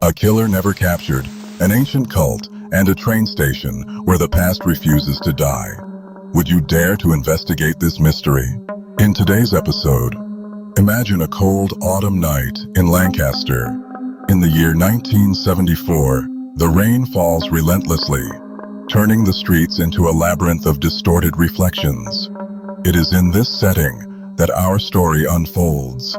A killer never captured, an ancient cult, and a train station where the past refuses to die. Would you dare to investigate this mystery? In today's episode, imagine a cold autumn night in Lancaster. In the year 1974, the rain falls relentlessly, turning the streets into a labyrinth of distorted reflections. It is in this setting that our story unfolds.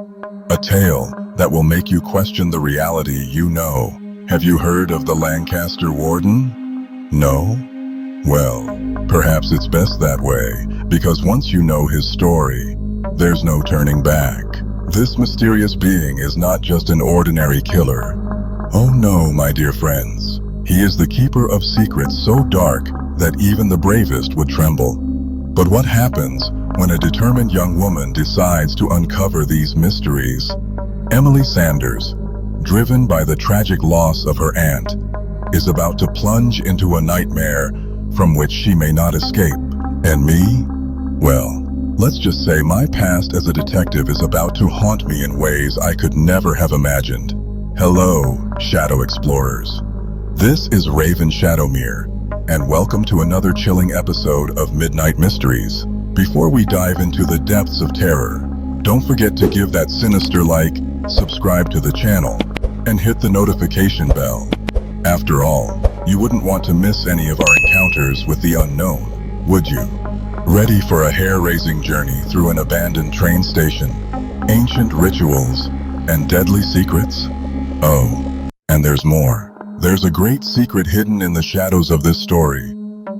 A tale that will make you question the reality you know. Have you heard of the Lancaster Warden? No? Well, perhaps it's best that way, because once you know his story, there's no turning back. This mysterious being is not just an ordinary killer. Oh no, my dear friends. He is the keeper of secrets so dark that even the bravest would tremble. But what happens when a determined young woman decides to uncover these mysteries? Emily Sanders, driven by the tragic loss of her aunt, is about to plunge into a nightmare from which she may not escape. And me? Well, let's just say my past as a detective is about to haunt me in ways I could never have imagined. Hello, Shadow Explorers. This is Raven Shadowmere, and welcome to another chilling episode of Midnight Mysteries. Before we dive into the depths of terror, don't forget to give that sinister like, subscribe to the channel, and hit the notification bell. After all, you wouldn't want to miss any of our encounters with the unknown, would you? Ready for a hair-raising journey through an abandoned train station, ancient rituals, and deadly secrets? Oh, and there's more. There's a great secret hidden in the shadows of this story,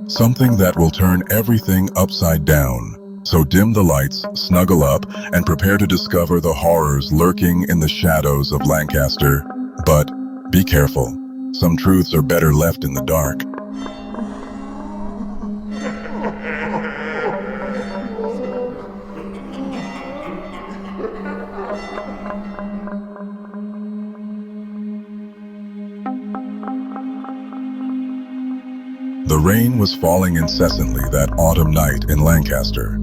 something that will turn everything upside down. So dim the lights, snuggle up, and prepare to discover the horrors lurking in the shadows of Lancaster. But be careful, some truths are better left in the dark. The rain was falling incessantly that autumn night in Lancaster,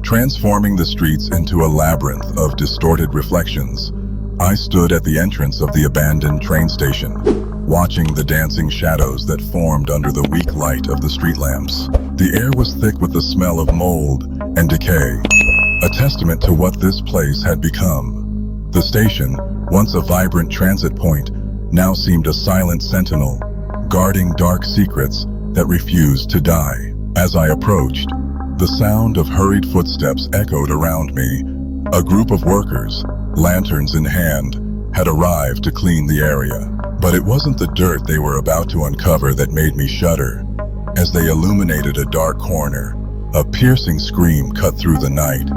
transforming the streets into a labyrinth of distorted reflections. I stood at the entrance of the abandoned train station, watching the dancing shadows that formed under the weak light of the street lamps. The air was thick with the smell of mold and decay, a testament to what this place had become. The station, once a vibrant transit point, now seemed a silent sentinel, guarding dark secrets that refused to die. As I approached, the sound of hurried footsteps echoed around me. A group of workers, lanterns in hand, had arrived to clean the area. But it wasn't the dirt they were about to uncover that made me shudder. As they illuminated a dark corner, a piercing scream cut through the night,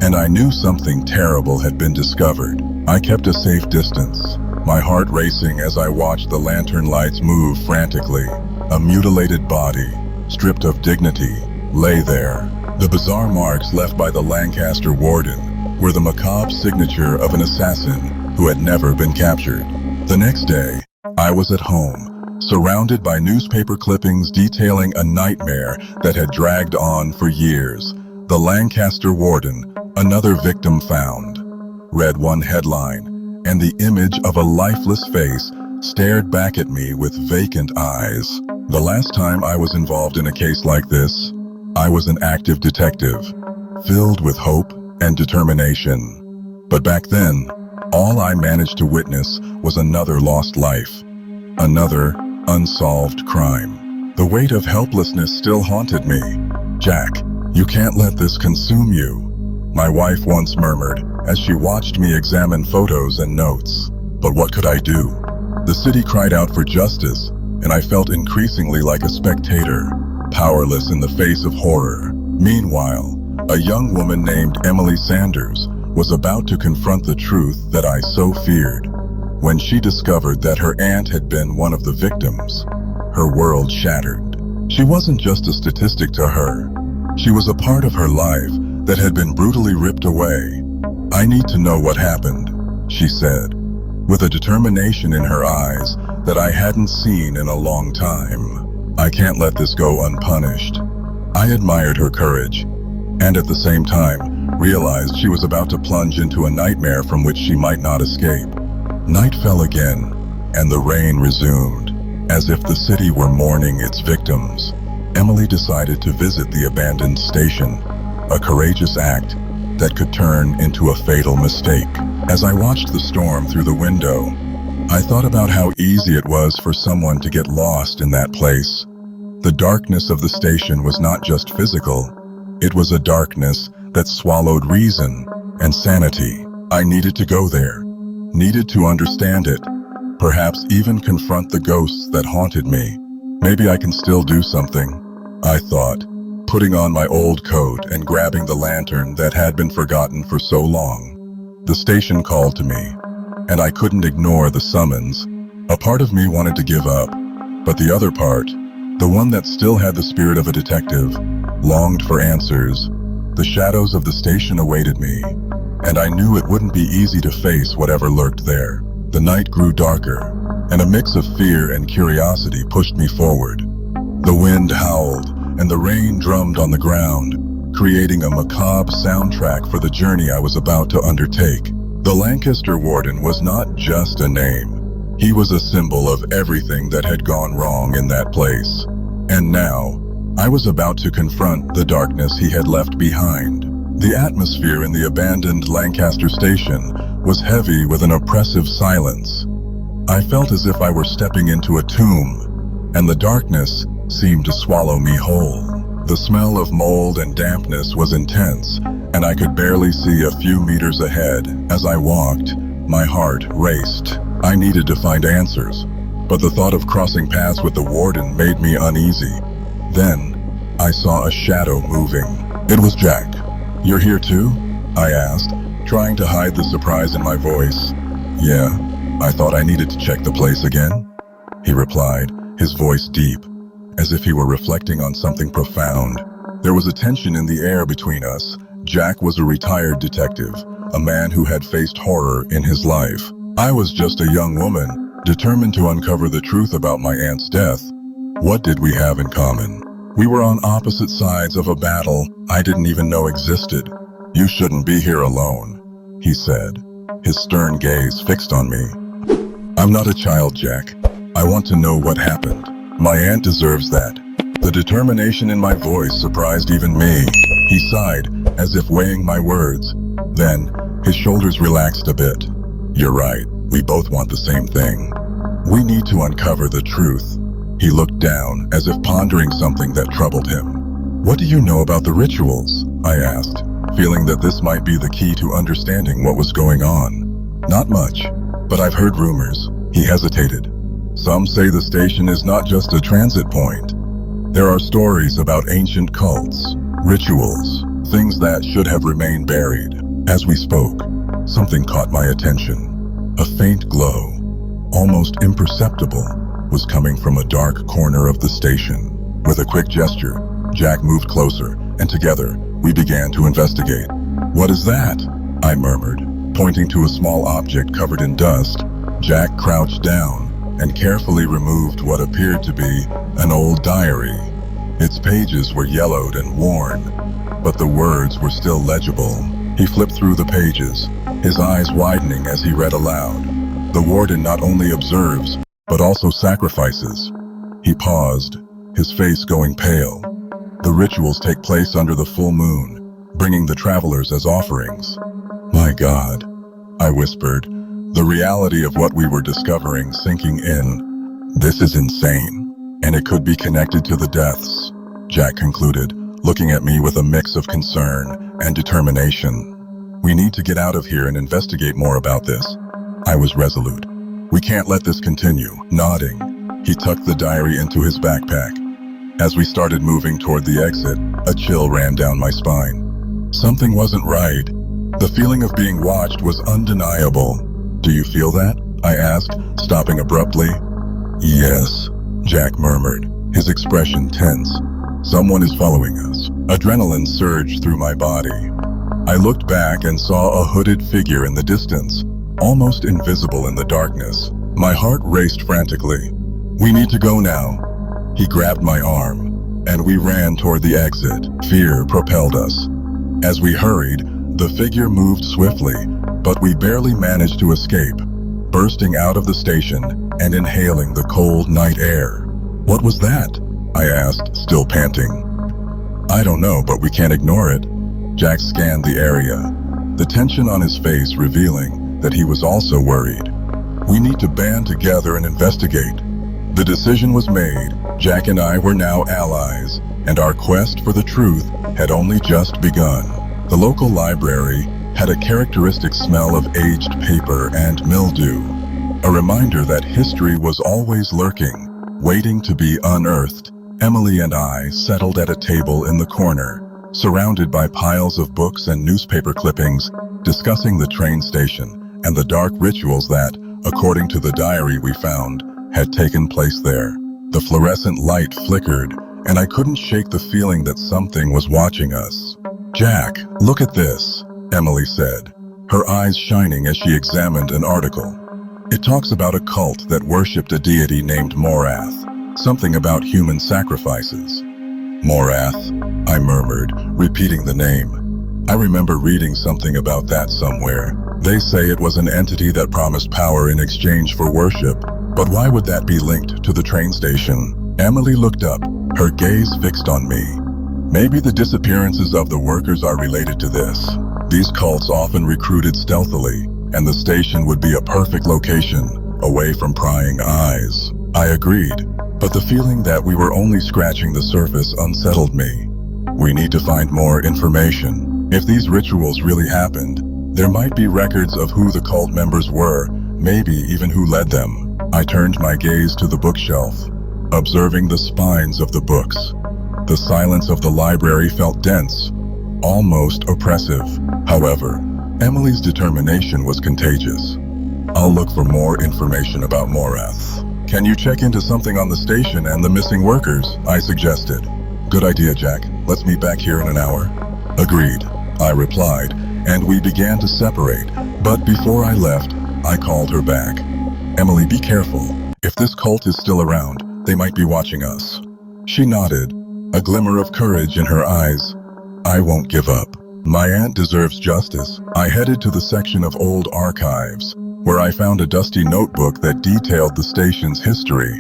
and I knew something terrible had been discovered. I kept a safe distance, my heart racing as I watched the lantern lights move frantically. A mutilated body, stripped of dignity, lay there. The bizarre marks left by the Lancaster Warden were the macabre signature of an assassin who had never been captured. The next day, I was at home, surrounded by newspaper clippings detailing a nightmare that had dragged on for years. The Lancaster Warden, another victim found, read one headline, and the image of a lifeless face stared back at me with vacant eyes. The last time I was involved in a case like this, I was an active detective, filled with hope and determination. But back then, all I managed to witness was another lost life, another unsolved crime. The weight of helplessness still haunted me. "Jack, you can't let this consume you," my wife once murmured as she watched me examine photos and notes. But what could I do? The city cried out for justice, and I felt increasingly like a spectator, powerless in the face of horror. Meanwhile, a young woman named Emily Sanders was about to confront the truth that I so feared. When she discovered that her aunt had been one of the victims, her world shattered. She wasn't just a statistic to her. She was a part of her life that had been brutally ripped away. "I need to know what happened," she said, with a determination in her eyes that I hadn't seen in a long time. "I can't let this go unpunished." I admired her courage, and at the same time, realized she was about to plunge into a nightmare from which she might not escape. Night fell again, and the rain resumed. As if the city were mourning its victims, Emily decided to visit the abandoned station, a courageous act that could turn into a fatal mistake. As I watched the storm through the window, I thought about how easy it was for someone to get lost in that place. The darkness of the station was not just physical, it was a darkness that swallowed reason and sanity. I needed to go there, needed to understand it, perhaps even confront the ghosts that haunted me. Maybe I can still do something, I thought, putting on my old coat and grabbing the lantern that had been forgotten for so long. The station called to me, and I couldn't ignore the summons. A part of me wanted to give up, but the other part, the one that still had the spirit of a detective, longed for answers. The shadows of the station awaited me, and I knew it wouldn't be easy to face whatever lurked there. The night grew darker, and a mix of fear and curiosity pushed me forward. The wind howled, and the rain drummed on the ground, creating a macabre soundtrack for the journey I was about to undertake. The Lancaster Warden was not just a name. He was a symbol of everything that had gone wrong in that place. And now, I was about to confront the darkness he had left behind. The atmosphere in the abandoned Lancaster station was heavy with an oppressive silence. I felt as if I were stepping into a tomb, and the darkness seemed to swallow me whole. The smell of mold and dampness was intense, and I could barely see a few meters ahead. As I walked, my heart raced. I needed to find answers, but the thought of crossing paths with the warden made me uneasy. Then, I saw a shadow moving. It was Jack. "You're here too?" I asked, trying to hide the surprise in my voice. "Yeah, I thought I needed to check the place again," he replied, his voice deep, as if he were reflecting on something profound. There was a tension in the air between us. Jack was a retired detective, a man who had faced horror in his life. I was just a young woman, determined to uncover the truth about my aunt's death. What did we have in common? We were on opposite sides of a battle I didn't even know existed. "You shouldn't be here alone," he said, his stern gaze fixed on me. "I'm not a child, Jack. I want to know what happened. My aunt deserves that." The determination in my voice surprised even me. He sighed, as if weighing my words. Then, his shoulders relaxed a bit. "You're right. We both want the same thing. We need to uncover the truth." He looked down, as if pondering something that troubled him. "What do you know about the rituals?" I asked, feeling that this might be the key to understanding what was going on. "Not much, but I've heard rumors." He hesitated. "Some say the station is not just a transit point. There are stories about ancient cults, rituals, things that should have remained buried." As we spoke, something caught my attention. A faint glow, almost imperceptible, was coming from a dark corner of the station. With a quick gesture, Jack moved closer, and together, we began to investigate. "What is that?" I murmured, pointing to a small object covered in dust. Jack crouched down and carefully removed what appeared to be an old diary. Its pages were yellowed and worn, but the words were still legible. He flipped through the pages, his eyes widening as he read aloud. "The warden not only observes, but also sacrifices." He paused, his face going pale. "The rituals take place under the full moon, bringing the travelers as offerings." "My God," I whispered, the reality of what we were discovering sinking in. "This is insane, and it could be connected to the deaths," Jack concluded, looking at me with a mix of concern and determination. "We need to get out of here and investigate more about this." I was resolute. "We can't let this continue." Nodding, he tucked the diary into his backpack. As we started moving toward the exit, a chill ran down my spine. Something wasn't right. The feeling of being watched was undeniable. "Do you feel that?" I asked, stopping abruptly. "Yes," Jack murmured, his expression tense. "Someone is following us." Adrenaline surged through my body. I looked back and saw a hooded figure in the distance, almost invisible in the darkness. My heart raced frantically. "We need to go now." He grabbed my arm, and we ran toward the exit. Fear propelled us. As we hurried, the figure moved swiftly, but we barely managed to escape. bursting out of the station and inhaling the cold night air. "What was that?" I asked, still panting. "I don't know, but we can't ignore it." Jack scanned the area, the tension on his face revealing that he was also worried. "We need to band together and investigate." The decision was made. Jack and I were now allies, and our quest for the truth had only just begun. The local library had a characteristic smell of aged paper and mildew, a reminder that history was always lurking, waiting to be unearthed. Emily and I settled at a table in the corner, surrounded by piles of books and newspaper clippings, discussing the train station and the dark rituals that, according to the diary we found, had taken place there. The fluorescent light flickered, and I couldn't shake the feeling that something was watching us. "Jack, look at this," Emily said, her eyes shining as she examined an article. "It talks about a cult that worshipped a deity named Morath, something about human sacrifices." "Morath," I murmured, repeating the name. "I remember reading something about that somewhere. They say it was an entity that promised power in exchange for worship. But why would that be linked to the train station?" Emily looked up, her gaze fixed on me. "Maybe the disappearances of the workers are related to this. These cults often recruited stealthily, and the station would be a perfect location, away from prying eyes." I agreed, but the feeling that we were only scratching the surface unsettled me. "We need to find more information. If these rituals really happened, there might be records of who the cult members were, maybe even who led them." I turned my gaze to the bookshelf, observing the spines of the books. The silence of the library felt dense, almost oppressive. However, Emily's determination was contagious. "I'll look for more information about Morath. Can you check into something on the station and the missing workers?" I suggested. "Good idea, Jack. Let's meet back here in an hour." "Agreed," I replied, and we began to separate. But before I left, I called her back. "Emily, be careful. If this cult is still around, they might be watching us." She nodded, a glimmer of courage in her eyes. "I won't give up. My aunt deserves justice." I headed to the section of old archives, where I found a dusty notebook that detailed the station's history.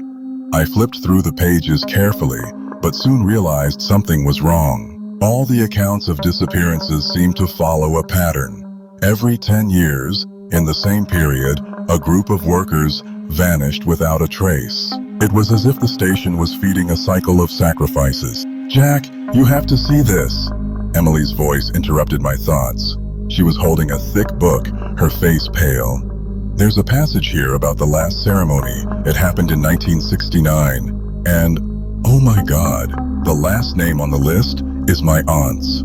I flipped through the pages carefully, but soon realized something was wrong. All the accounts of disappearances seemed to follow a pattern. Every 10 years, in the same period, a group of workers vanished without a trace. It was as if the station was feeding a cycle of sacrifices. "Jack, you have to see this." Emily's voice interrupted my thoughts. She was holding a thick book, her face pale. "There's a passage here about the last ceremony. It happened in 1969. And, oh my God, the last name on the list is my aunt's."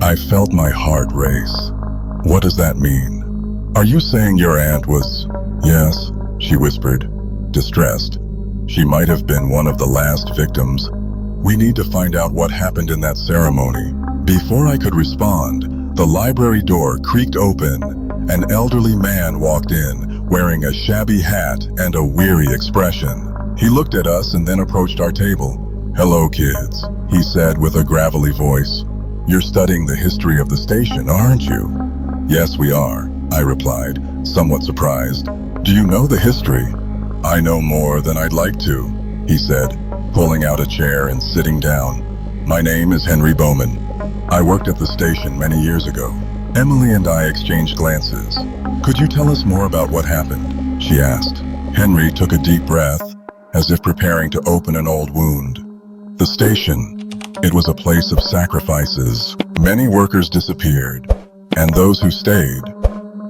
I felt my heart race. "What does that mean? Are you saying your aunt was—" "Yes," she whispered, distressed. "She might have been one of the last victims. We need to find out what happened in that ceremony." Before I could respond, the library door creaked open. An elderly man walked in, wearing a shabby hat and a weary expression. He looked at us and then approached our table. "Hello, kids," he said with a gravelly voice. "You're studying the history of the station, aren't you?" "Yes, we are," I replied, somewhat surprised. "Do you know the history?" "I know more than I'd like to," he said, pulling out a chair and sitting down. "My name is Henry Bowman. I worked at the station many years ago." Emily and I exchanged glances. "Could you tell us more about what happened?" she asked. Henry took a deep breath, as if preparing to open an old wound. "The station, it was a place of sacrifices. Many workers disappeared, and those who stayed,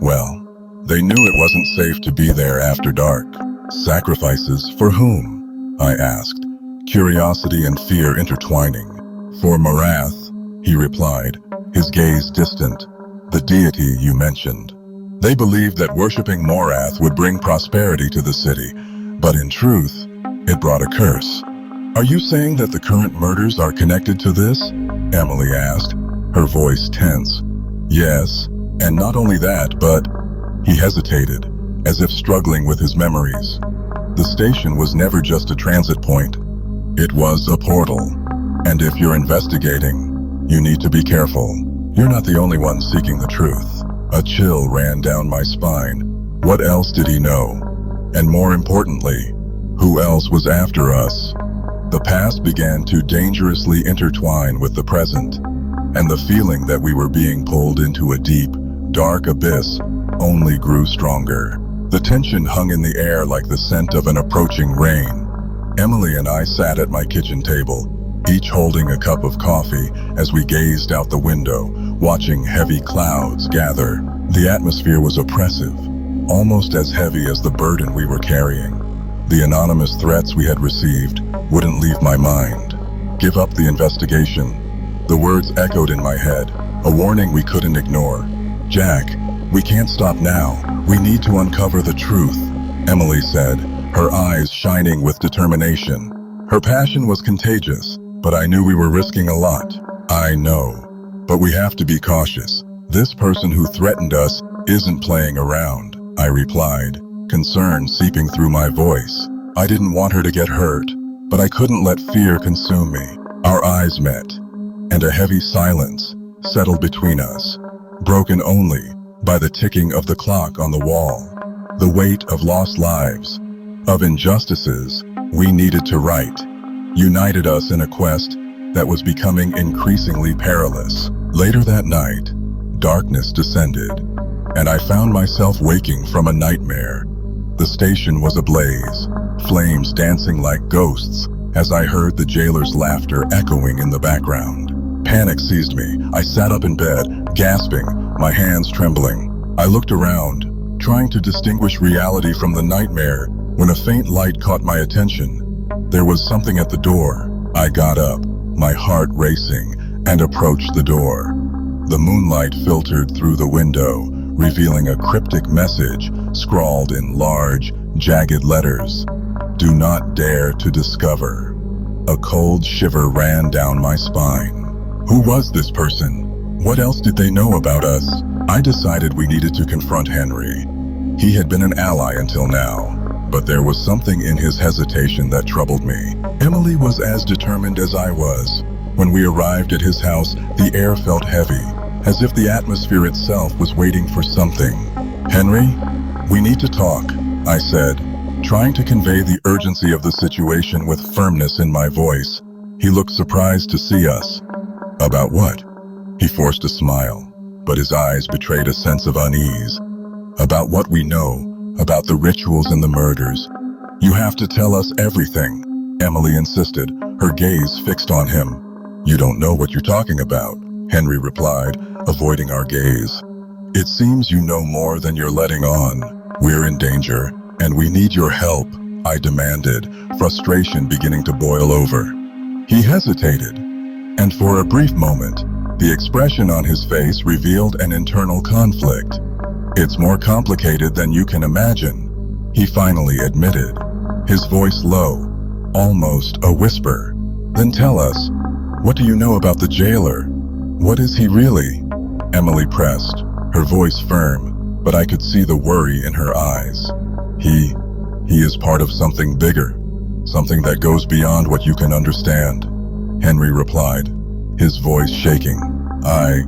well, they knew it wasn't safe to be there after dark." "Sacrifices for whom?" I asked, curiosity and fear intertwining. "For Morath," he replied, his gaze distant. "The deity you mentioned. They believed that worshipping Morath would bring prosperity to the city, but in truth, it brought a curse." "Are you saying that the current murders are connected to this?" Emily asked, her voice tense. "Yes, and not only that, but—" He hesitated, as if struggling with his memories. "The station was never just a transit point. It was a portal. And if you're investigating, you need to be careful. You're not the only one seeking the truth." A chill ran down my spine. What else did he know? And more importantly, who else was after us? The past began to dangerously intertwine with the present, and the feeling that we were being pulled into a deep, dark abyss only grew stronger. The tension hung in the air like the scent of an approaching rain. Emily and I sat at my kitchen table, each holding a cup of coffee as we gazed out the window, watching heavy clouds gather. The atmosphere was oppressive, almost as heavy as the burden we were carrying. The anonymous threats we had received wouldn't leave my mind. Give up the investigation. The words echoed in my head, a warning we couldn't ignore. Jack, we can't stop now. We need to uncover the truth, Emily said, her eyes shining with determination. Her passion was contagious, but I knew we were risking a lot. I know, but we have to be cautious. This person who threatened us isn't playing around, I replied, concern seeping through my voice. I didn't want her to get hurt, but I couldn't let fear consume me. Our eyes met, and a heavy silence settled between us, broken only by the ticking of the clock on the wall. The weight of lost lives, of injustices we needed to right, united us in a quest that was becoming increasingly perilous. Later that night, darkness descended, and I found myself waking from a nightmare. The station was ablaze, flames dancing like ghosts as I heard the jailer's laughter echoing in the background. Panic seized me. I sat up in bed, gasping, my hands trembling. I looked around, trying to distinguish reality from the nightmare, when a faint light caught my attention. There was something at the door. I got up, my heart racing, and approached the door. The moonlight filtered through the window, revealing a cryptic message scrawled in large, jagged letters. Do not dare to discover. A cold shiver ran down my spine. Who was this person? What else did they know about us? I decided we needed to confront Henry. He had been an ally until now, but there was something in his hesitation that troubled me. Emily was as determined as I was. When we arrived at his house, the air felt heavy, as if the atmosphere itself was waiting for something. Henry, we need to talk, I said, trying to convey the urgency of the situation with firmness in my voice. He looked surprised to see us. About what? He forced a smile, but his eyes betrayed a sense of unease. About what we know, about the rituals and the murders. You have to tell us everything, Emily insisted, her gaze fixed on him. You don't know what you're talking about, Henry replied, avoiding our gaze. It seems you know more than you're letting on. We're in danger, and we need your help, I demanded, frustration beginning to boil over. He hesitated, and for a brief moment, the expression on his face revealed an internal conflict. It's more complicated than you can imagine, he finally admitted, his voice low, almost a whisper. Then tell us, what do you know about the jailer? What is he really? Emily pressed, her voice firm, but I could see the worry in her eyes. He is part of something bigger, something that goes beyond what you can understand, Henry replied, his voice shaking. I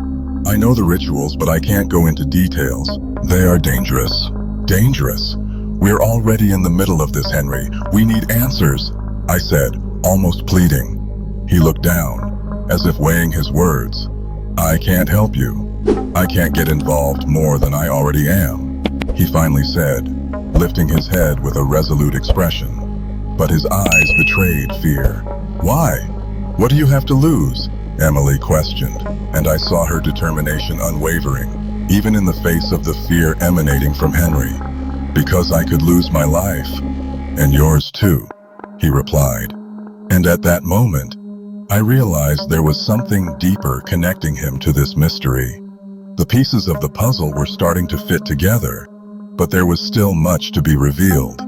know the rituals, but I can't go into details. They are dangerous. Dangerous? We're already in the middle of this, Henry. We need answers, I said, almost pleading. He looked down, as if weighing his words. I can't help you. I can't get involved more than I already am, he finally said, lifting his head with a resolute expression. But his eyes betrayed fear. Why? What do you have to lose? Emily questioned, and I saw her determination unwavering, even in the face of the fear emanating from Henry. Because I could lose my life. And yours too, he replied. And at that moment, I realized there was something deeper connecting him to this mystery. The pieces of the puzzle were starting to fit together, but there was still much to be revealed.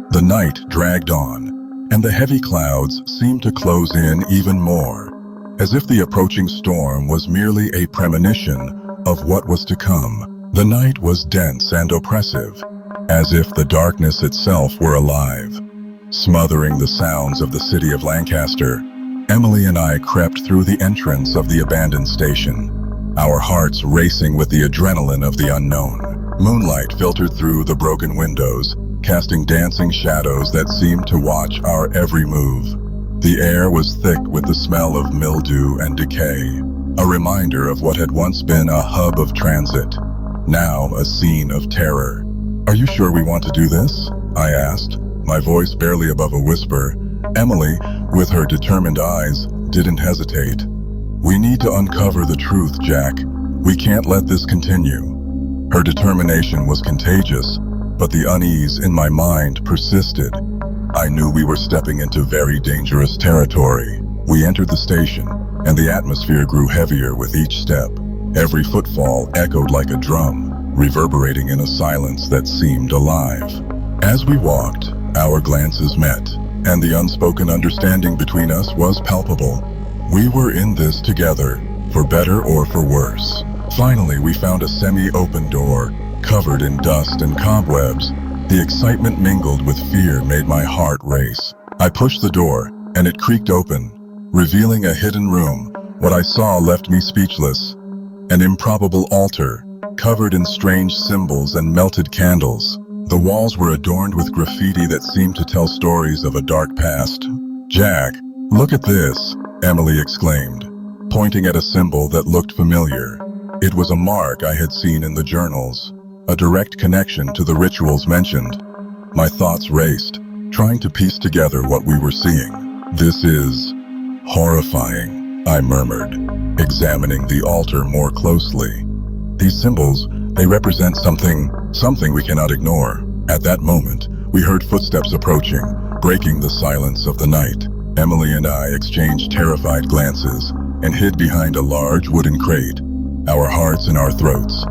The night dragged on, and the heavy clouds seemed to close in even more, as if the approaching storm was merely a premonition of what was to come. The night was dense and oppressive, as if the darkness itself were alive. Smothering the sounds of the city of Lancaster, Emily and I crept through the entrance of the abandoned station, our hearts racing with the adrenaline of the unknown. Moonlight filtered through the broken windows, casting dancing shadows that seemed to watch our every move. The air was thick with the smell of mildew and decay, a reminder of what had once been a hub of transit, now a scene of terror. "Are you sure we want to do this?" I asked, my voice barely above a whisper. Emily, with her determined eyes, didn't hesitate. "We need to uncover the truth, Jack. We can't let this continue." Her determination was contagious, but the unease in my mind persisted. I knew we were stepping into very dangerous territory. We entered the station, and the atmosphere grew heavier with each step. Every footfall echoed like a drum, reverberating in a silence that seemed alive. As we walked, our glances met, and the unspoken understanding between us was palpable. We were in this together, for better or for worse. Finally, we found a semi-open door, covered in dust and cobwebs. The excitement mingled with fear made my heart race. I pushed the door, and it creaked open, revealing a hidden room. What I saw left me speechless. An improbable altar, covered in strange symbols and melted candles. The walls were adorned with graffiti that seemed to tell stories of a dark past. "Jack, look at this," Emily exclaimed, pointing at a symbol that looked familiar. It was a mark I had seen in the journals, a direct connection to the rituals mentioned. My thoughts raced, trying to piece together what we were seeing. "This is horrifying," I murmured, examining the altar more closely. "These symbols, they represent something we cannot ignore." At that moment, we heard footsteps approaching, breaking the silence of the night. Emily and I exchanged terrified glances and hid behind a large wooden crate, our hearts in our throats.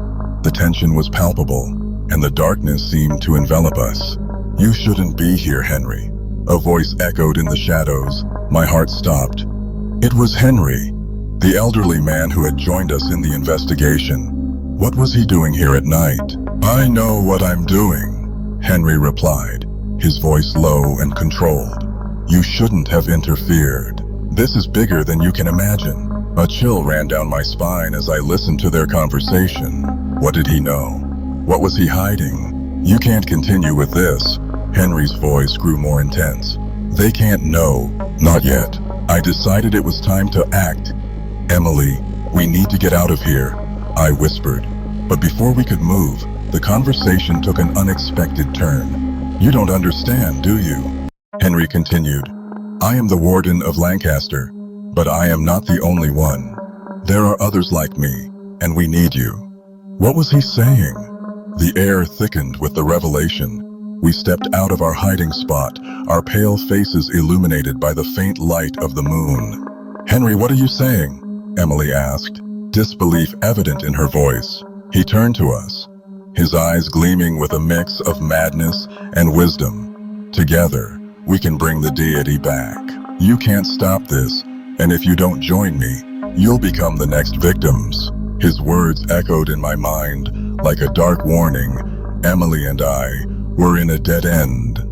The tension was palpable, and the darkness seemed to envelop us. "You shouldn't be here, Henry," a voice echoed in the shadows. My heart stopped. It was Henry, the elderly man who had joined us in the investigation. What was he doing here at night? "I know what I'm doing," Henry replied, his voice low and controlled. "You shouldn't have interfered. This is bigger than you can imagine." A chill ran down my spine as I listened to their conversation. What did he know? What was he hiding? "You can't continue with this." Henry's voice grew more intense. "They can't know. Not yet." I decided it was time to act. "Emily, we need to get out of here," I whispered. But before we could move, the conversation took an unexpected turn. "You don't understand, do you?" Henry continued. "I am the warden of Lancaster, but I am not the only one. There are others like me, and we need you." What was he saying? The air thickened with the revelation. We stepped out of our hiding spot, our pale faces illuminated by the faint light of the moon. "Henry, what are you saying?" Emily asked, disbelief evident in her voice. He turned to us, his eyes gleaming with a mix of madness and wisdom. "Together, we can bring the deity back. You can't stop this, and if you don't join me, you'll become the next victims." His words echoed in my mind like a dark warning. Emily and I were in a dead end.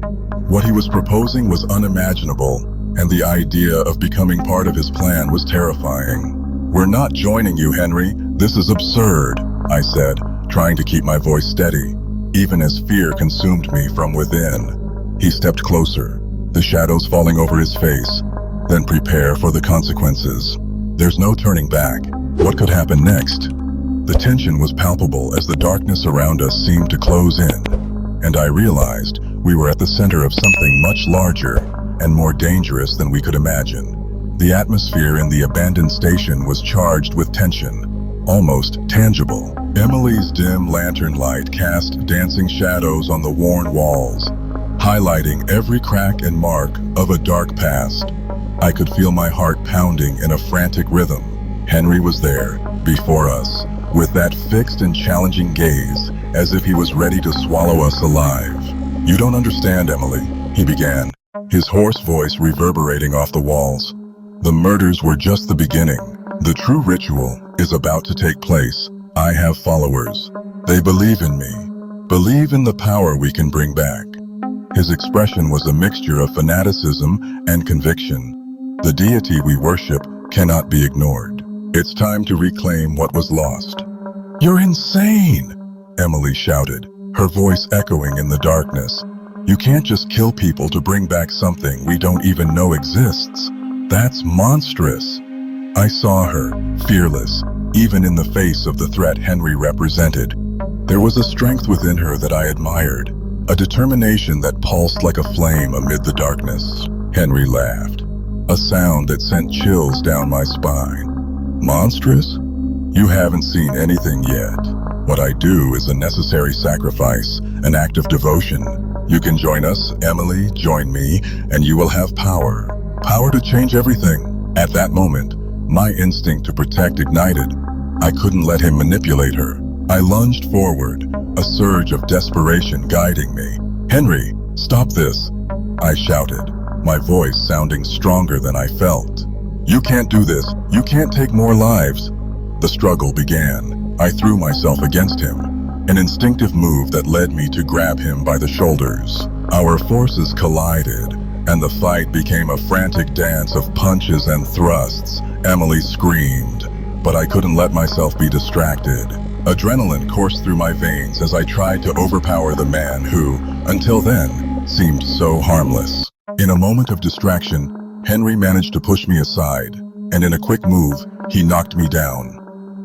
What he was proposing was unimaginable, and the idea of becoming part of his plan was terrifying. "We're not joining you, Henry. This is absurd," I said, trying to keep my voice steady, even as fear consumed me from within. He stepped closer, the shadows falling over his face. "Then prepare for the consequences. There's no turning back." What could happen next? The tension was palpable as the darkness around us seemed to close in, and I realized we were at the center of something much larger and more dangerous than we could imagine. The atmosphere in the abandoned station was charged with tension, almost tangible. Emily's dim lantern light cast dancing shadows on the worn walls, highlighting every crack and mark of a dark past. I could feel my heart pounding in a frantic rhythm. Henry was there, before us, with that fixed and challenging gaze, as if he was ready to swallow us alive. "You don't understand, Emily," he began, his hoarse voice reverberating off the walls. "The murders were just the beginning. The true ritual is about to take place. I have followers. They believe in me, believe in the power we can bring back." His expression was a mixture of fanaticism and conviction. "The deity we worship cannot be ignored. It's time to reclaim what was lost." "You're insane!" Emily shouted, her voice echoing in the darkness. "You can't just kill people to bring back something we don't even know exists. That's monstrous." I saw her, fearless, even in the face of the threat Henry represented. There was a strength within her that I admired, a determination that pulsed like a flame amid the darkness. Henry laughed, a sound that sent chills down my spine. "Monstrous? You haven't seen anything yet. What I do is a necessary sacrifice, an act of devotion. You can join us, Emily, join me, and you will have power. Power to change everything." At that moment, my instinct to protect ignited. I couldn't let him manipulate her. I lunged forward, a surge of desperation guiding me. "Henry, stop this!" I shouted, my voice sounding stronger than I felt. "You can't do this. You can't take more lives." The struggle began. I threw myself against him, an instinctive move that led me to grab him by the shoulders. Our forces collided, and the fight became a frantic dance of punches and thrusts. Emily screamed, but I couldn't let myself be distracted. Adrenaline coursed through my veins as I tried to overpower the man who, until then, seemed so harmless. In a moment of distraction, Henry managed to push me aside, and in a quick move, he knocked me down.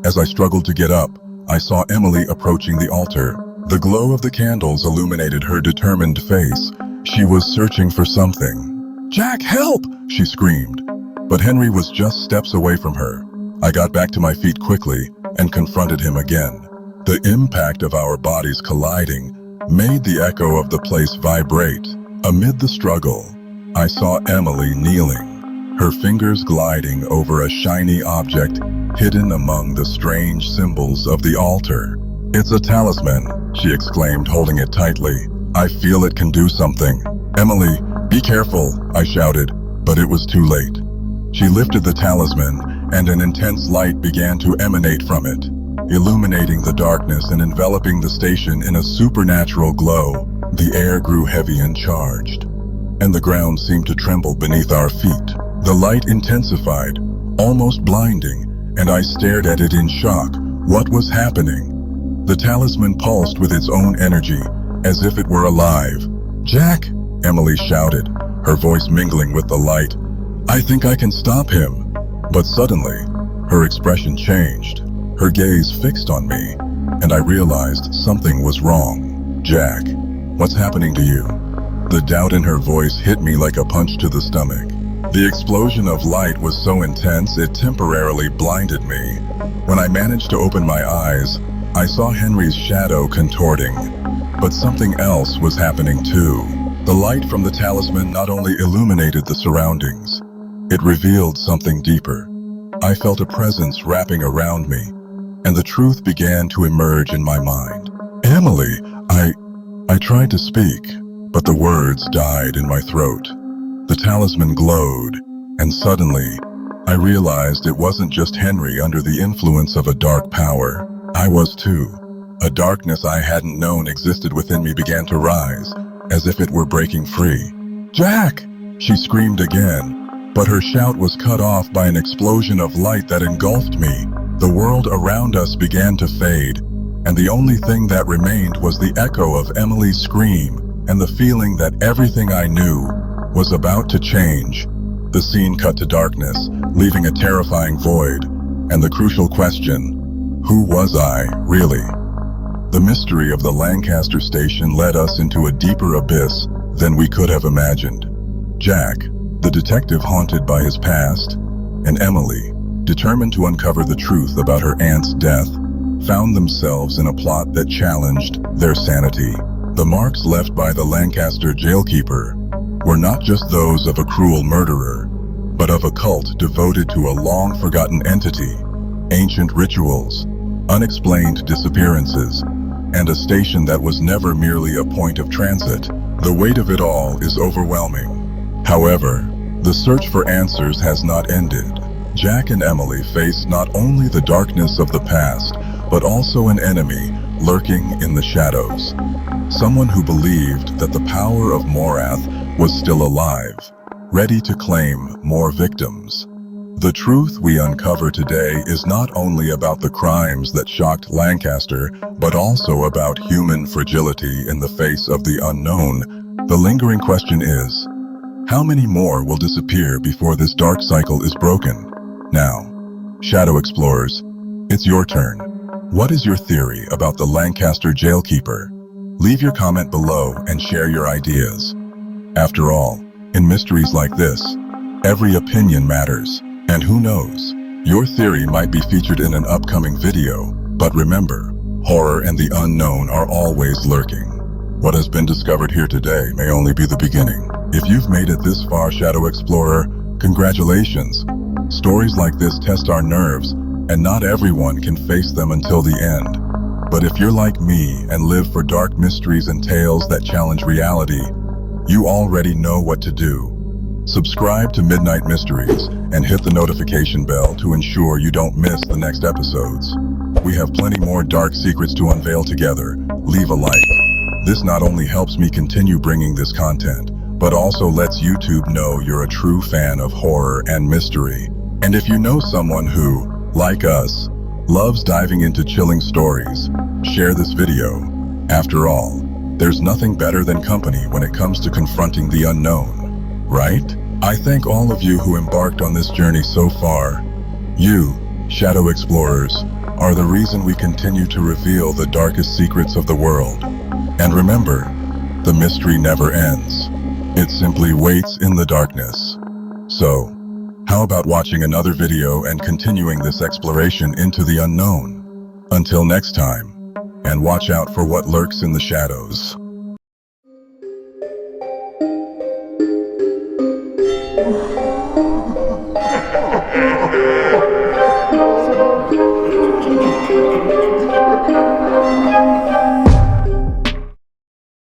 As I struggled to get up, I saw Emily approaching the altar. The glow of the candles illuminated her determined face. She was searching for something. "Jack, help!" she screamed. But Henry was just steps away from her. I got back to my feet quickly and confronted him again. The impact of our bodies colliding made the echo of the place vibrate. Amid the struggle, I saw Emily kneeling, her fingers gliding over a shiny object hidden among the strange symbols of the altar. "It's a talisman," she exclaimed, holding it tightly. "I feel it can do something." "Emily, be careful," I shouted, but it was too late. She lifted the talisman, and an intense light began to emanate from it, illuminating the darkness and enveloping the station in a supernatural glow. The air grew heavy and charged, and the ground seemed to tremble beneath our feet. The light intensified, almost blinding, and I stared at it in shock. What was happening? The talisman pulsed with its own energy, as if it were alive. "Jack!" Emily shouted, her voice mingling with the light. "I think I can stop him." But suddenly, her expression changed. Her gaze fixed on me, and I realized something was wrong. "Jack, what's happening to you?" The doubt in her voice hit me like a punch to the stomach. The explosion of light was so intense it temporarily blinded me. When I managed to open my eyes, I saw Henry's shadow contorting. But something else was happening too. The light from the talisman not only illuminated the surroundings, it revealed something deeper. I felt a presence wrapping around me, and the truth began to emerge in my mind. "Emily, I tried to speak, but the words died in my throat." The talisman glowed, and suddenly, I realized it wasn't just Henry under the influence of a dark power. I was too. A darkness I hadn't known existed within me began to rise, as if it were breaking free. "Jack!" she screamed again, but her shout was cut off by an explosion of light that engulfed me. The world around us began to fade, and the only thing that remained was the echo of Emily's scream and the feeling that everything I knew was about to change. The scene cut to darkness, leaving a terrifying void, and the crucial question, who was I, really? The mystery of the Lancaster station led us into a deeper abyss than we could have imagined. Jack, the detective haunted by his past, and Emily, determined to uncover the truth about her aunt's death, found themselves in a plot that challenged their sanity. The marks left by the Lancaster jailkeeper were not just those of a cruel murderer, but of a cult devoted to a long-forgotten entity, ancient rituals, unexplained disappearances, and a station that was never merely a point of transit. The weight of it all is overwhelming. However, the search for answers has not ended. Jack and Emily face not only the darkness of the past, but also an enemy lurking in the shadows. Someone who believed that the power of Morath was still alive, ready to claim more victims. The truth we uncover today is not only about the crimes that shocked Lancaster, but also about human fragility in the face of the unknown. The lingering question is, how many more will disappear before this dark cycle is broken? Now, Shadow Explorers, it's your turn. What is your theory about the Lancaster jailkeeper? Leave your comment below and share your ideas. After all, in mysteries like this, every opinion matters. And who knows, your theory might be featured in an upcoming video. But remember, horror and the unknown are always lurking. What has been discovered here today may only be the beginning. If you've made it this far, Shadow Explorer, congratulations. Stories like this test our nerves, and not everyone can face them until the end. But if you're like me and live for dark mysteries and tales that challenge reality, you already know what to do. Subscribe to Midnight Mysteries and hit the notification bell to ensure you don't miss the next episodes. We have plenty more dark secrets to unveil together. Leave a like. This not only helps me continue bringing this content, but also lets YouTube know you're a true fan of horror and mystery. And if you know someone who, like us, loves diving into chilling stories, share this video. After all, there's nothing better than company when it comes to confronting the unknown, right? I thank all of you who embarked on this journey so far. You, Shadow Explorers, are the reason we continue to reveal the darkest secrets of the world. And remember, the mystery never ends. It simply waits in the darkness. So, how about watching another video and continuing this exploration into the unknown? Until next time, and watch out for what lurks in the shadows.